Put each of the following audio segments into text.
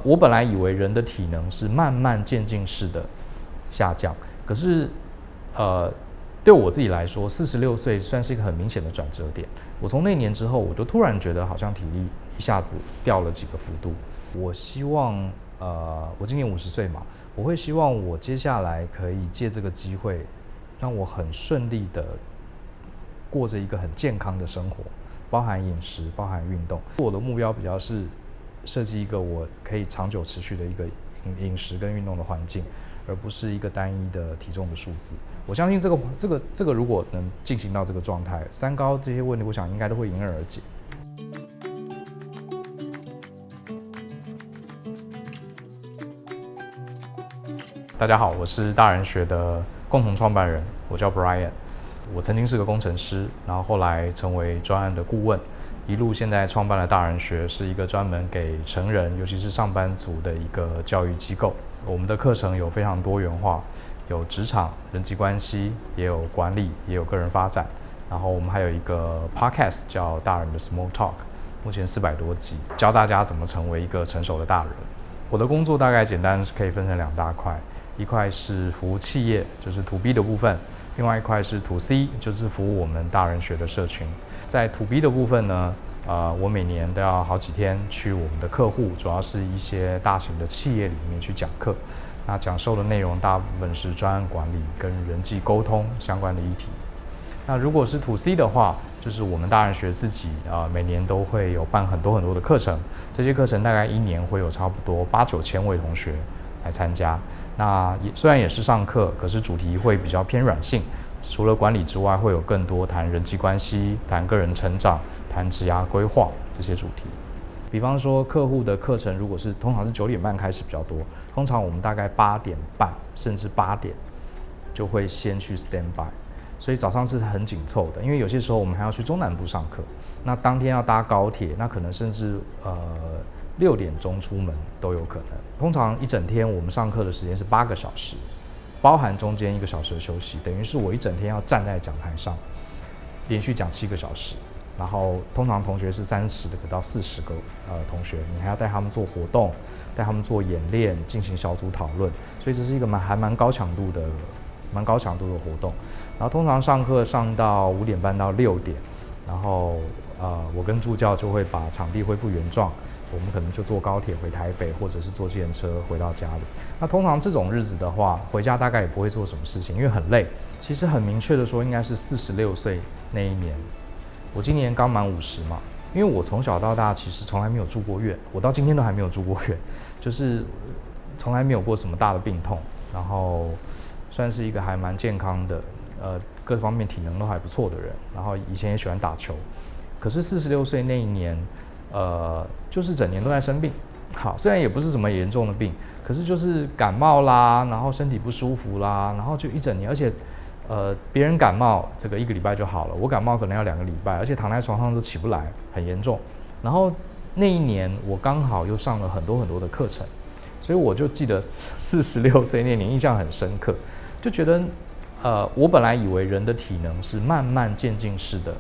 我本来以为人的体能是慢慢渐进式的下降，可是对我自己来说，46岁算是一个很明显的转折点。我从那年之后，我就突然觉得好像体力一下子掉了几个幅度。我希望我今年50岁嘛，我会希望我接下来可以借这个机会，让我很顺利的过着一个很健康的生活，包含饮食，包含运动。我的目标比较是设计一个我可以长久持续的一个饮食跟运动的环境，而不是一个单一的体重的数字。我相信这个如果能进行到这个状态，三高这些问题，我想应该都会迎刃而解。大家好，我是大人学的共同创办人，我叫 Brian。我曾经是个工程师，然后后来成为专案的顾问，一路现在创办了大人学，是一个专门给成人，尤其是上班族的一个教育机构。我们的课程有非常多元化，有职场、人际关系，也有管理，也有个人发展。然后我们还有一个 podcast 叫大人的 Small Talk， 目前400多集，教大家怎么成为一个成熟的大人。我的工作大概简单可以分成2大块，一块是服务企业，就是 To B 的部分。另外一块是 To C， 就是服务我们大人学的社群。在 To B 的部分呢，我每年都要好几天去我们的客户，主要是一些大型的企业里面去讲课。那讲授的内容大部分是专案管理跟人际沟通相关的议题。那如果是 To C 的话，就是我们大人学自己每年都会有办很多的课程，这些课程大概1年会有差不多8-9千位同学来参加。那虽然也是上课，可是主题会比较偏软性，除了管理之外，会有更多谈人际关系、谈个人成长、谈职涯规划这些主题。比方说客户的课程，如果是通常是9点半开始比较多，通常我们大概8点半甚至8点就会先去 stand by， 所以早上是很紧凑的，因为有些时候我们还要去中南部上课，那当天要搭高铁，那可能甚至6点钟出门都有可能。通常一整天我们上课的时间是8个小时，包含中间1个小时的休息，等于是我一整天要站在讲台上，连续讲7个小时。然后通常同学是30个到40个同学，你还要带他们做活动，带他们做演练，进行小组讨论，所以这是一个还蛮高强度的活动。然后通常上课上到5点半到6点，然后我跟助教就会把场地恢复原状。我们可能就坐高铁回台北，或者是坐计程车回到家里。那通常这种日子的话，回家大概也不会做什么事情，因为很累。其实很明确的说，应该是46岁那一年。我今年刚满50嘛，因为我从小到大其实从来没有住过院，我到今天都还没有住过院，就是从来没有过什么大的病痛，然后算是一个还蛮健康的，各方面体能都还不错的人。然后以前也喜欢打球，可是46岁那一年。就是整年都在生病。好，虽然也不是什么严重的病，可是就是感冒啦，然后身体不舒服啦，然后就一整年，而且别人感冒这个1个礼拜就好了，我感冒可能要2个礼拜，而且躺在床上都起不来，很严重。然后那一年我刚好又上了很多的课程，所以我就记得46岁那年印象很深刻，就觉得我本来以为人的体能是慢慢渐进式的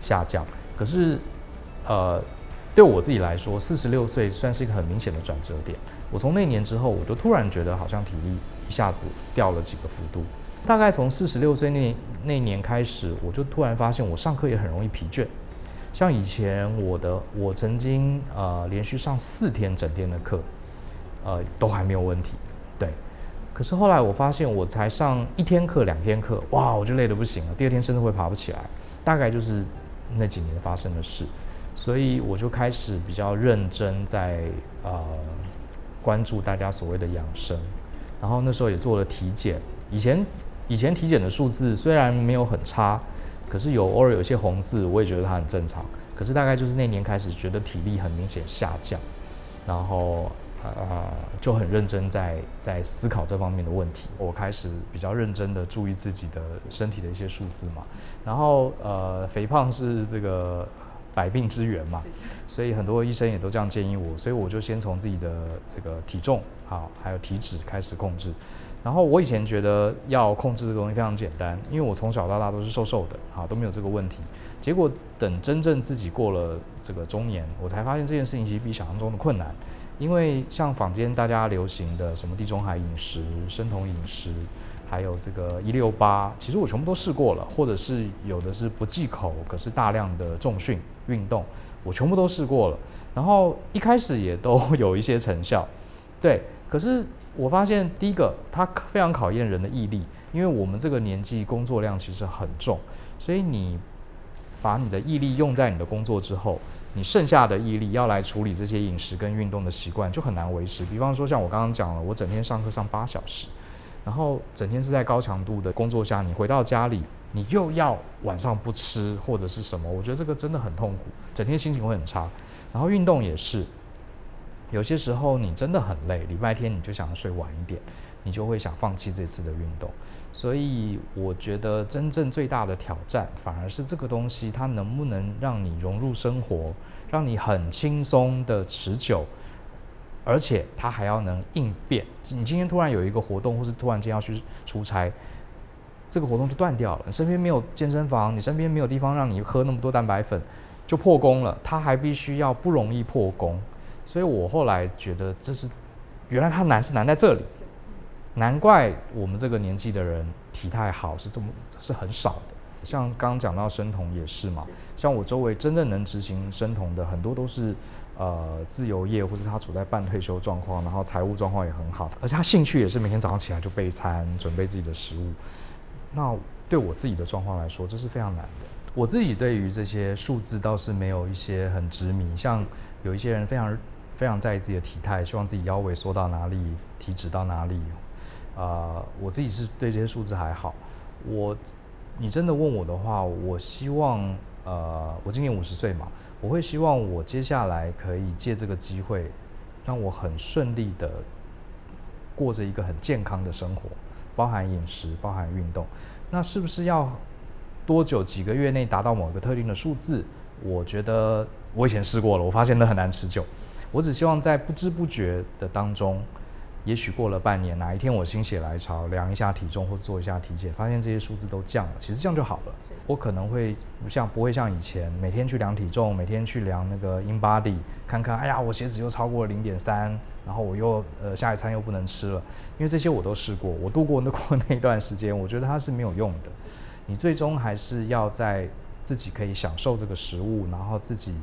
下降，可是对我自己来说，46岁算是一个很明显的转折点。我从那年之后，我就突然觉得好像体力一下子掉了几个幅度。大概从46岁那年开始，我就突然发现我上课也很容易疲倦。像以前我曾经连续上4天整天的课，都还没有问题。对，可是后来我发现我才上1天课、2天课，哇，我就累得不行了。第2天甚至会爬不起来。大概就是那几年发生的事。所以我就开始比较认真在关注大家所谓的养生，然后那时候也做了体检。以前体检的数字虽然没有很差，可是偶尔有些红字，我也觉得它很正常。可是大概就是那年开始觉得体力很明显下降，然后就很认真在思考这方面的问题。我开始比较认真的注意自己的身体的一些数字嘛，然后肥胖是这个百病之源嘛，所以很多医生也都这样建议我，所以我就先从自己的这个体重还有体脂开始控制。然后我以前觉得要控制这个东西非常简单，因为我从小到大都是瘦瘦的，都没有这个问题。结果等真正自己过了这个中年，我才发现这件事情其实比想象中的困难。因为像坊间大家流行的什么地中海饮食、生酮饮食，还有这个168，其实我全部都试过了，或者是有的是不忌口，可是大量的重训运动，我全部都试过了。然后一开始也都有一些成效，对。可是我发现，第一个它非常考验人的毅力，因为我们这个年纪工作量其实很重，所以你把你的毅力用在你的工作之后，你剩下的毅力要来处理这些饮食跟运动的习惯，就很难维持。比方说像我刚刚讲了，我整天上课上8小时，然后整天是在高强度的工作下，你回到家里，你又要晚上不吃或者是什么，我觉得这个真的很痛苦，整天心情会很差。然后运动也是，有些时候你真的很累，礼拜天你就想睡晚一点，你就会想放弃这次的运动。所以我觉得真正最大的挑战，反而是这个东西它能不能让你融入生活，让你很轻松的持久，而且它还要能应变。你今天突然有一个活动，或是突然间要去出差，这个活动就断掉了，你身边没有健身房，你身边没有地方让你喝那么多蛋白粉，就破功了。它还必须要不容易破功，所以我后来觉得这是原来它难是难在这里。难怪我们这个年纪的人体态好是很少的。像刚刚讲到生酮也是嘛，像我周围真正能执行生酮的很多都是自由业，或是他处在半退休状况，然后财务状况也很好，而且他兴趣也是每天早上起来就备餐，准备自己的食物。那对我自己的状况来说，这是非常难的。我自己对于这些数字倒是没有一些很执迷，像有一些人非常在意自己的体态，希望自己腰围缩到哪里，体脂到哪里。我自己是对这些数字还好。你真的问我的话，我希望我今年50岁嘛，我会希望我接下来可以借这个机会，让我很顺利的过着一个很健康的生活，包含饮食，包含运动。那是不是要多久几个月内达到某个特定的数字？我觉得我以前试过了，我发现那很难持久。我只希望在不知不觉的当中，也许过了半年，哪一天我心血来潮量一下体重或做一下体检，发现这些数字都降了，其实这样就好了。我可能会不会像以前每天去量体重，每天去量那个 InBody， 看看哎呀我血脂又超过了0.3，然后我又下一餐又不能吃了，因为这些我都试过，我度过那一段时间，我觉得它是没有用的。你最终还是要在自己可以享受这个食物，然后自己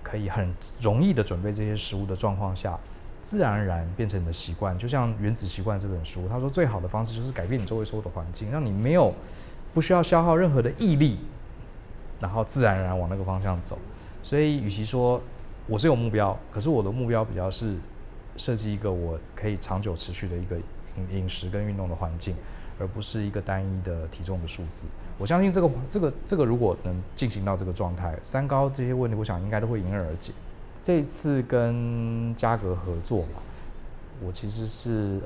可以很容易的准备这些食物的状况下，自然而然变成你的习惯。就像《原子习惯》这本书，他说最好的方式就是改变你周围所有的环境，让你不需要消耗任何的毅力，然后自然而然往那个方向走。所以与其说我是有目标，可是我的目标比较是设计一个我可以长久持续的一个饮食跟运动的环境，而不是一个单一的体重的数字。我相信这个如果能进行到这个状态，三高这些问题，我想应该都会迎刃而解。这一次跟嘉格合作嘛，我其实是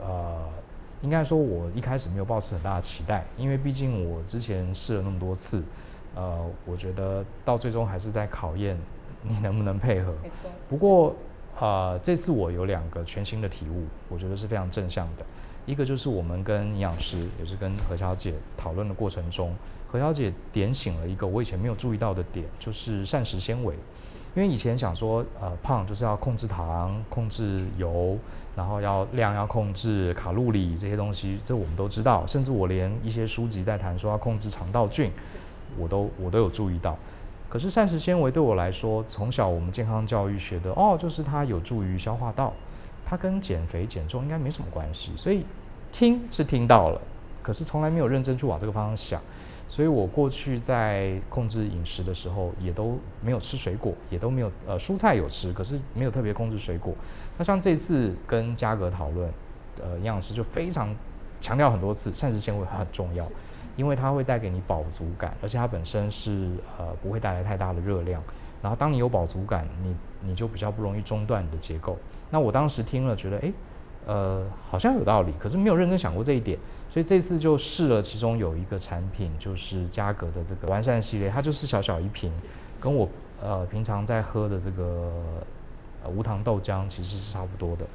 应该说我一开始没有抱持很大的期待，因为毕竟我之前试了那么多次，我觉得到最终还是在考验你能不能配合。不过这次我有2个全新的体悟，我觉得是非常正向的。一个就是我们跟营养师，也是跟何小姐讨论的过程中，何小姐点醒了一个我以前没有注意到的点，就是膳食纤维。因为以前想说，胖就是要控制糖、控制油，然后量要控制卡路里这些东西，这我们都知道。甚至我连一些书籍在谈说要控制肠道菌，我都有注意到。可是膳食纤维对我来说，从小我们健康教育学的就是它有助于消化道，它跟减肥减重应该没什么关系。所以听是听到了，可是从来没有认真去往这个方向想。所以我过去在控制饮食的时候，也都没有吃水果，也都没有蔬菜有吃，可是没有特别控制水果。那像这次跟嘉格讨论，营养师就非常强调很多次，膳食纤维很重要，因为它会带给你饱足感，而且它本身是不会带来太大的热量。然后当你有饱足感，你就比较不容易中断你的结构。那我当时听了觉得好像有道理，可是没有认真想过这一点，所以这次就试了其中有一个产品，就是嘉格的这个完善系列，它就是小小一瓶，跟我平常在喝的这个无糖豆浆其实是差不多的，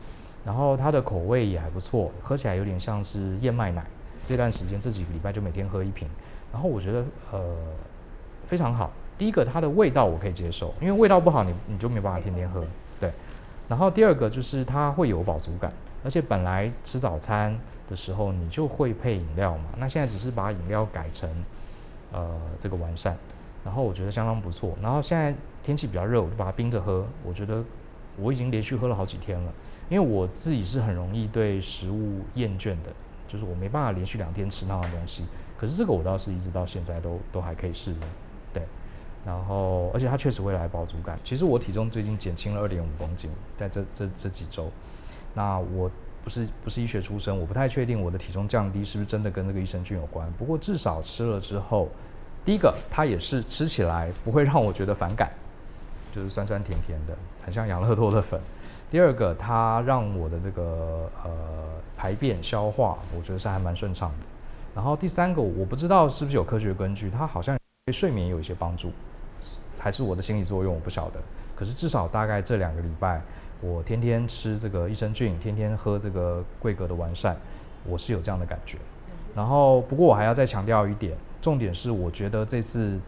然后它的口味也还不错，喝起来有点像是燕麦奶。这段时间这几个礼拜就每天喝1瓶，然后我觉得非常好。第一个它的味道我可以接受，因为味道不好你就没办法天天喝，对。然后第二个就是它会有饱足感，而且本来吃早餐的时候你就会配饮料嘛，那现在只是把饮料改成这个完善，然后我觉得相当不错。然后现在天气比较热，我就把它冰着喝，我觉得我已经连续喝了好几天了，因为我自己是很容易对食物厌倦的，就是我没办法连续2天吃那样的东西。可是这个我倒是一直到现在都还可以适应，对。然后而且它确实会来饱足感。其实我体重最近减轻了2.5公斤，在这几周。那我不是医学出身，我不太确定我的体重降低是不是真的跟这个益生菌有关。不过至少吃了之后，第一个它也是吃起来不会让我觉得反感，就是酸酸甜甜的，很像养乐多的粉。第二个，它让我的这个排便消化，我觉得是还蛮顺畅的。然后第三个，我不知道是不是有科学根据，它好像对睡眠有一些帮助，还是我的心理作用，我不晓得。可是至少大概这2个礼拜，我天天吃这个益生菌，天天喝这个桂格的完善，我是有这样的感觉。然后不过我还要再强调一点，重点是我觉得这次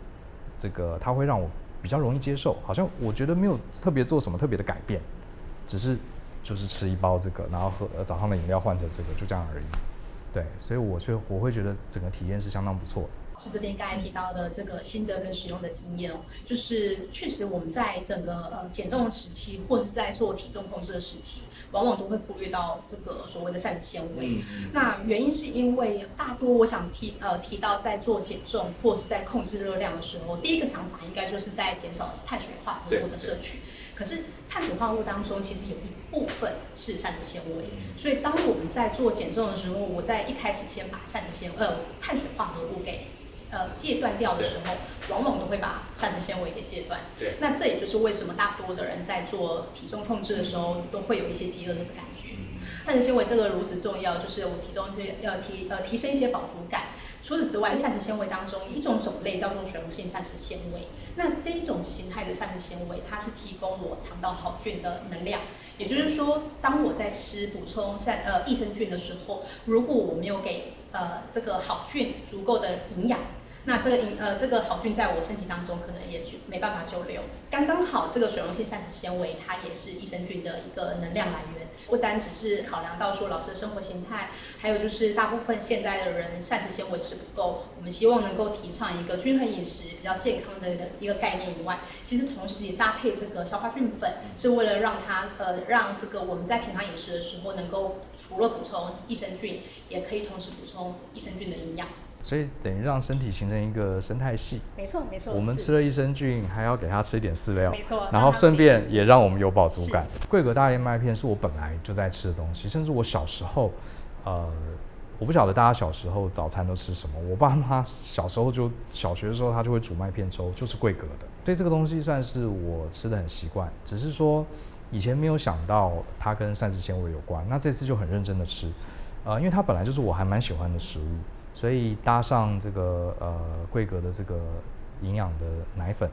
这个它会让我比较容易接受，好像我觉得没有特别做什么特别的改变，只是就是吃1包这个，然后早上的饮料换成这个，就这样而已。对，所以我会觉得整个体验是相当不错的。是这边刚才提到的这个心得跟使用的经验哦，就是确实我们在整个减重的时期，或者是在做体重控制的时期，往往都会忽略到这个所谓的膳食纤维。那原因是因为大多我想提到在做减重或是在控制热量的时候，第一个想法应该就是在减少碳水化合物的摄取。可是碳水化合物当中其实有一部分是膳食纤维，所以当我们在做减重的时候，我在一开始先把碳水化合物给戒断掉的时候，往往都会把膳食纤维给戒断。对，那这也就是为什么大多的人在做体重控制的时候，都会有一些饥饿的感觉。膳食纤维这个如此重要，就是我体重提升一些饱足感。除此之外，膳食纤维当中一种种类叫做水溶性膳食纤维。那这一种形态的膳食纤维，它是提供我肠道好菌的能量。也就是说，当我在补充益生菌的时候，如果我没有给这个好菌足够的营养，那这个好菌在我身体当中可能也没办法久留。刚刚好，这个水溶性膳食纤维它也是益生菌的一个能量来源，不单只是考量到说老师的生活形态，还有就是大部分现在的人膳食纤维吃不够，我们希望能够提倡一个均衡饮食、比较健康的一个概念以外，其实同时也搭配这个消化菌粉，是为了让这个我们在平常饮食的时候能够除了补充益生菌，也可以同时补充益生菌的营养。所以等于让身体形成一个生态系。没错，没错。我们吃了益生菌，还要给它吃一点饲料，没错。然后顺便也让我们有饱足感。桂格大燕麦片是我本来就在吃的东西，甚至我小时候，我不晓得大家小时候早餐都吃什么。我爸妈小时候小学的时候，他就会煮麦片粥，就是桂格的。所以这个东西算是我吃的很习惯，只是说以前没有想到它跟膳食纤维有关。那这次就很认真的吃，因为它本来就是我还蛮喜欢的食物。所以搭上这个桂格的这个营养的奶粉，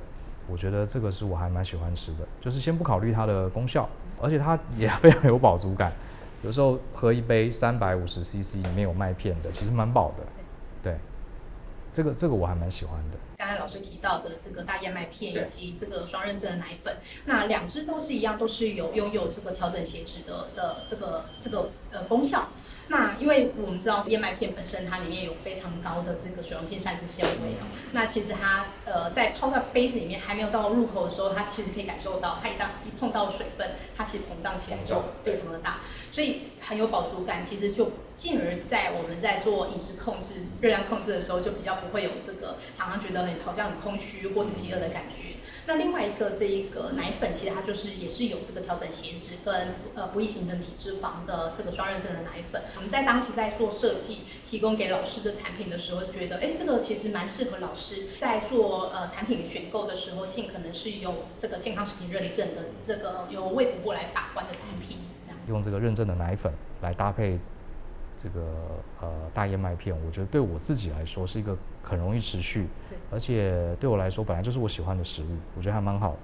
我觉得这个是我还蛮喜欢吃的。就是先不考虑它的功效，而且它也非常有饱足感。有时候喝一杯350cc 里面有麦片的，其实蛮饱的。对，这个我还蛮喜欢的。刚才老师提到的这个大燕麦片以及这个双认证的奶粉，那2支都是一样，都是拥有这个调整血脂的这个功效。那因为我们知道燕麦片本身它里面有非常高的这个水溶性膳食纤维哦，那其实它在泡在杯子里面还没有到入口的时候，它其实可以感受到，它一碰到水分，它其实膨胀起来就非常的大，所以很有饱足感。其实就进而在我们在做饮食控制、热量控制的时候，就比较不会有这个常常觉得好像很空虚或是饥饿的感觉。那另外一个这一个奶粉，其实它也是有这个调整血脂跟不易形成体脂肪的这个双认证的奶粉。我们在当时在做设计提供给老师的产品的时候，觉得这个其实蛮适合老师在做产品选购的时候，尽可能是有这个健康食品认证的这个由卫福部来把关的产品。用这个认证的奶粉来搭配这个大燕麦片，我觉得对我自己来说是一个很容易持续，而且对我来说本来就是我喜欢的食物，我觉得还蛮好的。